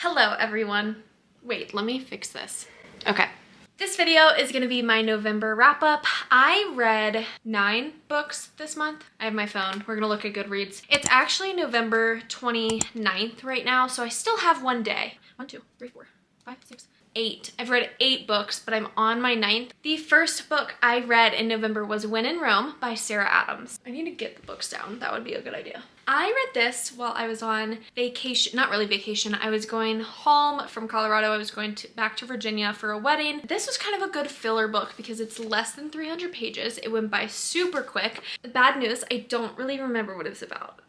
Hello everyone. Wait, let me fix this. Okay. This video is gonna be my November wrap up. I read 9 books this month. I have my phone. We're gonna look at Goodreads. It's actually November 29th right now, so I still have one day. 1, 2, 3, 4, 5, 6, 8. I've read 8 books, but I'm on my 9th. The first book I read in November was When in Rome by Sarah Adams. I need to get the books down. That would be a good idea. I read this while I was on vacation, not really vacation. I was going home from Colorado. I was going back to Virginia for a wedding. This was kind of a good filler book because it's less than 300 pages. It went by super quick. The bad news, I don't really remember what it was about.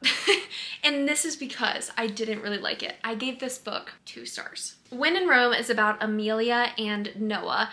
And this is because I didn't really like it. I gave this book 2 stars. When in Rome is about Amelia and Noah.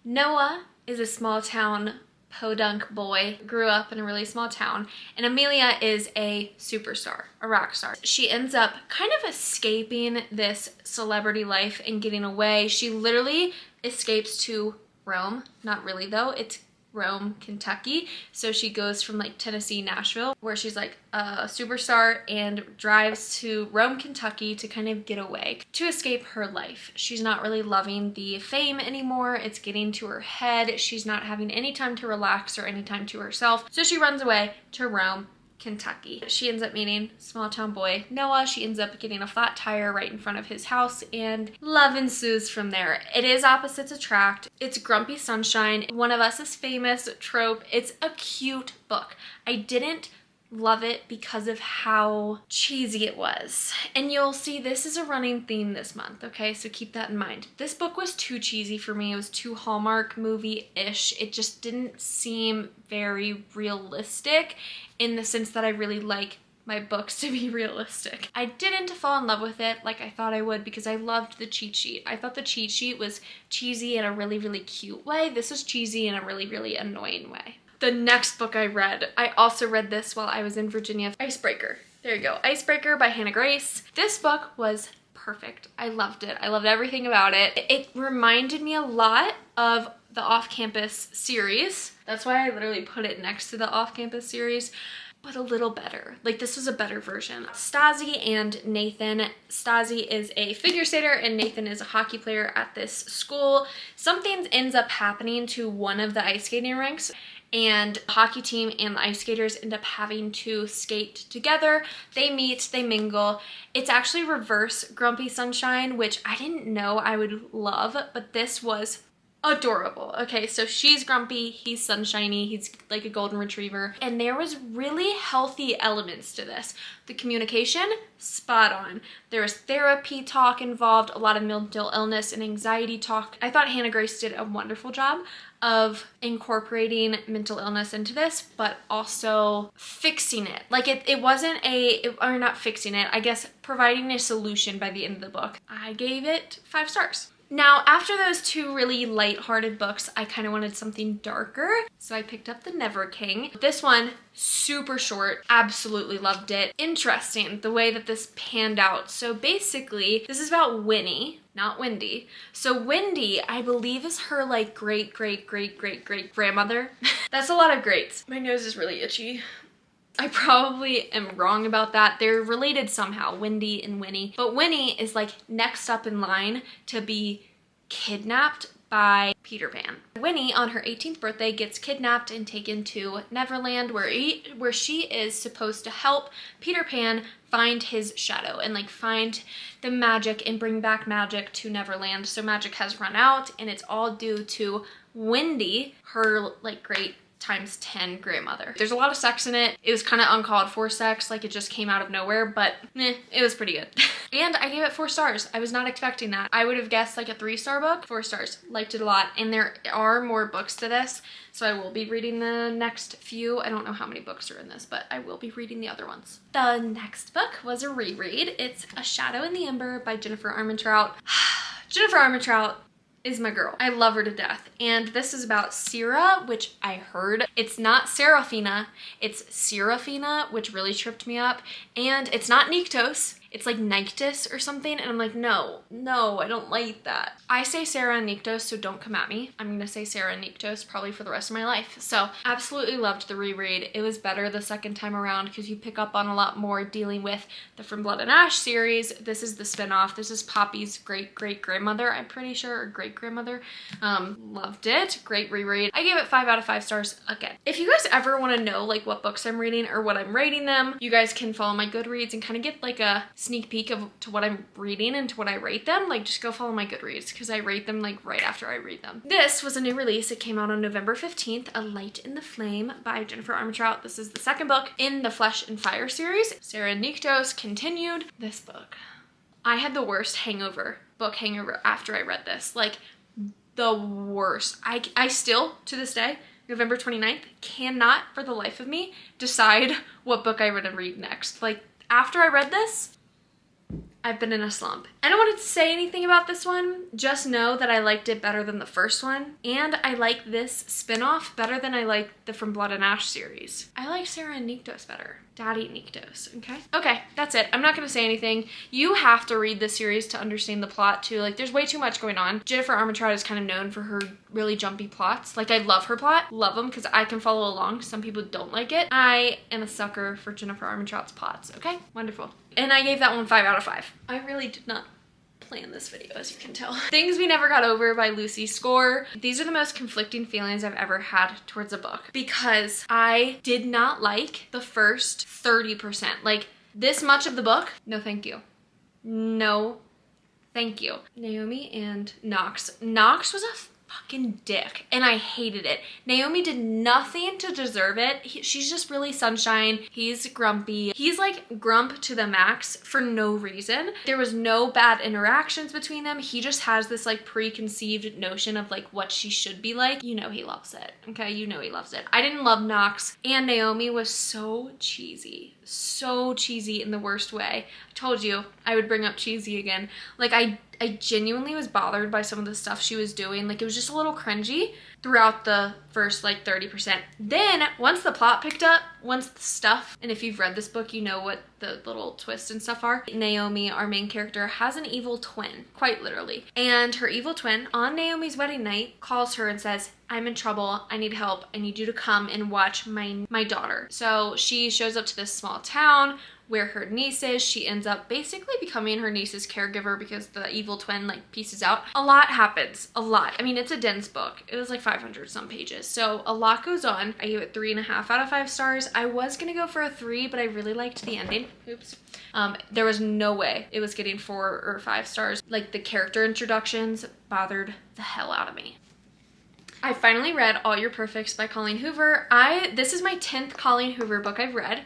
Noah is a small town podunk boy, grew up in a really small town, and Amelia is a superstar, a rock star. She ends up kind of escaping this celebrity life and getting away. She literally escapes to Rome. Not really though, it's Rome, Kentucky. So she goes from like Tennessee, Nashville, where she's like a superstar, and drives to Rome, Kentucky to kind of get away, to escape her life. She's not really loving the fame anymore. It's getting to her head. She's not having any time to relax or any time to herself. So she runs away to Rome, Kentucky. She ends up meeting small town boy Noah. She ends up getting a flat tire right in front of his house, and love ensues from there. It is opposites attract. It's grumpy sunshine. One of Us is Famous trope. It's a cute book. I didn't love it because of how cheesy it was. And you'll see this is a running theme this month, okay? So keep that in mind. This book was too cheesy for me. It was too Hallmark movie-ish. It just didn't seem very realistic in the sense that I really like my books to be realistic. I didn't fall in love with it like I thought I would because I loved the cheat sheet. I thought the cheat sheet was cheesy in a really, really cute way. This was cheesy in a really, really annoying way. The next book I read, I also read this while I was in Virginia. Icebreaker. There you go. Icebreaker by Hannah Grace. This book was perfect. I loved it. I loved everything about it. It reminded me a lot of the Off-Campus series. That's why I literally put it next to the Off-Campus series, but a little better. Like, this was a better version. Stassi and Nathan. Stassi is a figure skater and Nathan is a hockey player at this school. Something ends up happening to one of the ice skating rinks, and the hockey team and the ice skaters end up having to skate together. They meet, they mingle. It's actually reverse Grumpy Sunshine, which I didn't know I would love, but this was adorable. Okay, so she's grumpy, he's sunshiny, he's like a golden retriever, and there was really healthy elements to this. The communication, spot on. There was therapy talk involved, a lot of mental illness and anxiety talk. I thought Hannah Grace did a wonderful job of incorporating mental illness into this, but also fixing it. Like it wasn't or not fixing it, I guess providing a solution by the end of the book. I gave it 5 stars. Now, after those 2 really light-hearted books, I kind of wanted something darker, so I picked up The Never King. This one, super short, absolutely loved it. Interesting, the way that this panned out. So basically, this is about Winnie, not Wendy. So Wendy, I believe, is her like great-great-great-great-great-grandmother. That's a lot of greats. My nose is really itchy. I probably am wrong about that. They're related somehow, Wendy and Winnie. But Winnie is like next up in line to be kidnapped by Peter Pan. Winnie, on her 18th birthday, gets kidnapped and taken to Neverland, where she is supposed to help Peter Pan find his shadow and like find the magic and bring back magic to Neverland. So magic has run out, and it's all due to Wendy, her like great ×10 grandmother. There's a lot of sex in it. It was kind of uncalled for sex, like it just came out of nowhere, but it was pretty good. And I gave it 4 stars. I was not expecting that. I would have guessed like a 3-star book. 4 stars. Liked it a lot. And there are more books to this, so I will be reading the next few. I don't know how many books are in this, but I will be reading the other ones. The next book was a reread. It's A Shadow in the Ember by Jennifer Armentrout. Jennifer Armentrout is my girl. I love her to death. And this is about Sera, which I heard it's not Serafina, it's Serafina, which really tripped me up. And it's not Nyctos, It's like Nyctus or something, and I'm like, no, I don't like that. I say Sarah and Nyctos, so don't come at me. I'm gonna say Sarah and Nyctos probably for the rest of my life. So absolutely loved the reread. It was better the second time around because you pick up on a lot more dealing with the From Blood and Ash series. This is the spinoff. This is Poppy's great-great-grandmother, I'm pretty sure, or great-grandmother. Loved it. Great reread. I gave it 5 out of 5 stars again. If you guys ever want to know like what books I'm reading or what I'm rating them, you guys can follow my Goodreads and kind of get like a sneak peek to what I'm reading and to what I rate them. Like just go follow my Goodreads because I rate them like right after I read them. This was a new release. It came out on November 15th, A Light in the Flame by Jennifer Armentrout. This is the second book in the Flesh and Fire series. Sarah and Nyctos continued. This book, I had the worst book hangover after I read this. Like the worst. I still, to this day, November 29th, cannot for the life of me decide what book I'm gonna read next. Like after I read this, I've been in a slump. I don't want to say anything about this one. Just know that I liked it better than the first one. And I like this spinoff better than I like the From Blood and Ash series. I like Sarah and Nyctos better. Daddy Nyctos, okay? Okay, that's it. I'm not gonna say anything. You have to read this series to understand the plot too. Like there's way too much going on. Jennifer Armentrout is kind of known for her really jumpy plots. Like I love her plot, love them because I can follow along. Some people don't like it. I am a sucker for Jennifer Armentrout's plots, okay? Wonderful. And I gave that one 5 out of 5. I really did not plan this video, as you can tell. Things We Never Got Over by Lucy Score. These are the most conflicting feelings I've ever had towards a book because I did not like the first 30%. Like this much of the book, no thank you. No thank you. Naomi and Knox. Knox was a fucking dick and I hated it. Naomi did nothing to deserve it. She's just really sunshine. He's grumpy. He's like grump to the max for no reason. There was no bad interactions between them. He just has this like preconceived notion of like what she should be like. You know he loves it, okay? You know he loves it. I didn't love Knox, and Naomi was so cheesy. So cheesy in the worst way. I told you I would bring up cheesy again. Like I genuinely was bothered by some of the stuff she was doing. Like it was just a little cringy throughout the first like 30%. Then once the plot picked up, once the stuff, and if you've read this book, you know what the little twists and stuff are. Naomi, our main character, has an evil twin, quite literally. And her evil twin on Naomi's wedding night calls her and says, I'm in trouble, I need help, I need you to come and watch my daughter. So she shows up to this small town where her niece is. She ends up basically becoming her niece's caregiver because the evil twin like pieces out. A lot happens, a lot. I mean, it's a dense book. It was like 500 some pages. So a lot goes on. I gave it 3.5 out of 5 stars. I was gonna go for a 3, but I really liked the ending. Oops. There was no way it was getting 4 or 5 stars. Like the character introductions bothered the hell out of me. I finally read All Your Perfects by Colleen Hoover. This is my 10th Colleen Hoover book I've read.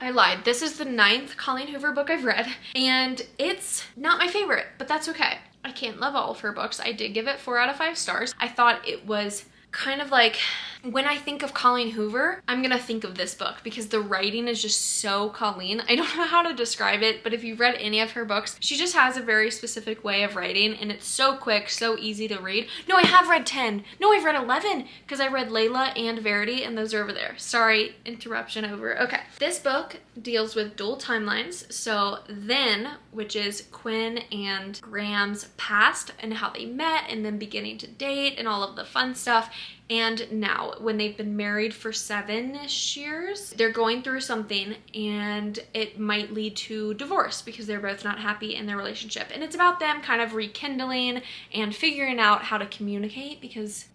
I lied. This is the 9th Colleen Hoover book I've read, and it's not my favorite, but that's okay. I can't love all of her books. I did give it 4 out of 5 stars. I thought it was kind of like, when I think of Colleen Hoover, I'm gonna think of this book because the writing is just so Colleen. I don't know how to describe it, but if you've read any of her books, she just has a very specific way of writing, and it's so quick, so easy to read. No, I have read 10. No, I've read 11 because I read Layla and Verity, and those are over there. Sorry, interruption over. Okay. This book deals with dual timelines. So then, which is Quinn and Graham's past and how they met and then beginning to date and all of the fun stuff. And now, when they've been married for 7-ish years, they're going through something and it might lead to divorce because they're both not happy in their relationship. And it's about them kind of rekindling and figuring out how to communicate because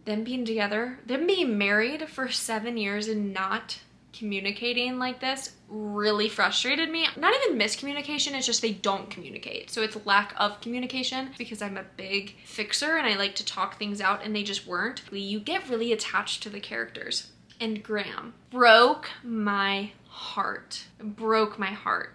them being together, them being married for 7 years and not communicating like this really frustrated me. Not even miscommunication, it's just they don't communicate. So it's lack of communication because I'm a big fixer and I like to talk things out and they just weren't. You get really attached to the characters. And Graham broke my heart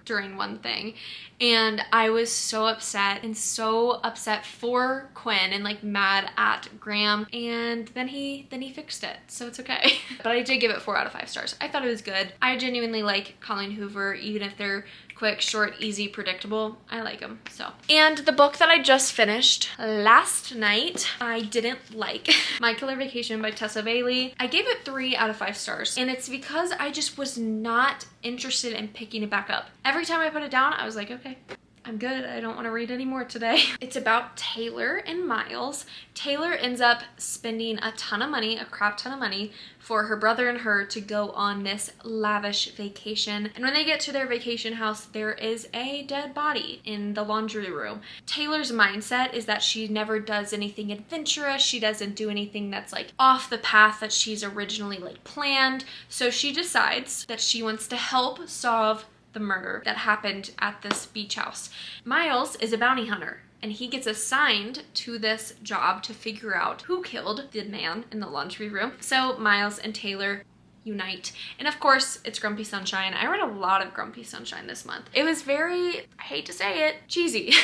during one thing, and I was so upset for Quinn and like mad at Graham, and then he fixed it, so it's okay. But I did give it 4 out of 5 stars. I thought it was good. I genuinely like Colleen Hoover, even if they're quick, short, easy, predictable. I like them. So, and the book that I just finished last night, I didn't like. My Killer Vacation by Tessa Bailey. I gave it 3 out of 5 stars, and it's because I just was not interested in picking it back up. Every time I put it down, I was like, okay, I'm good. I don't want to read anymore today. It's about Taylor and Miles. Taylor ends up spending a ton of money, a crap ton of money, for her brother and her to go on this lavish vacation. And when they get to their vacation house, there is a dead body in the laundry room. Taylor's mindset is that she never does anything adventurous. She doesn't do anything that's like off the path that she's originally like planned. So she decides that she wants to help solve the murder that happened at this beach house. Miles is a bounty hunter, and he gets assigned to this job to figure out who killed the man in the laundry room. So Miles and Taylor unite. And of course, it's Grumpy Sunshine. I read a lot of Grumpy Sunshine this month. It was very, I hate to say it, cheesy.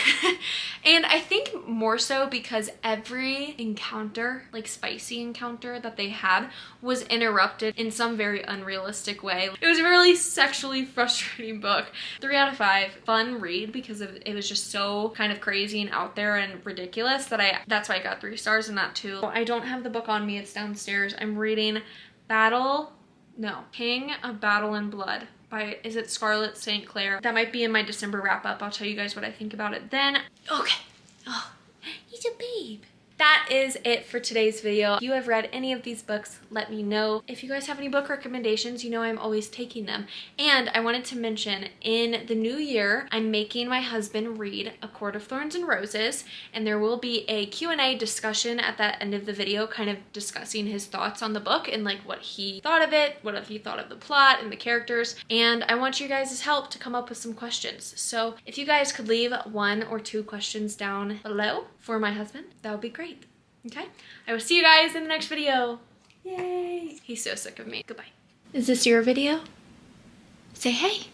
And I think more so because every encounter, like spicy encounter that they had, was interrupted in some very unrealistic way. It was a really sexually frustrating book. 3 out of 5. Fun read because it was just so kind of crazy and out there and ridiculous that's why I got 3 stars in that too. I don't have the book on me, it's downstairs. I'm reading King of Battle and Blood by, is it Scarlett St. Clair? That might be in my December wrap up. I'll tell you guys what I think about it then. Okay. Oh, he's a babe. That is it for today's video. If you have read any of these books, let me know. If you guys have any book recommendations, you know I'm always taking them. And I wanted to mention, in the new year, I'm making my husband read A Court of Thorns and Roses, and there will be a Q&A discussion at the end of the video, kind of discussing his thoughts on the book and like what he thought of it, what he thought of the plot and the characters. And I want you guys' help to come up with some questions. So if you guys could leave 1 or 2 questions down below for my husband, that would be great. Okay, I will see you guys in the next video. Yay! He's so sick of me. Goodbye. Is this your video? Say hey.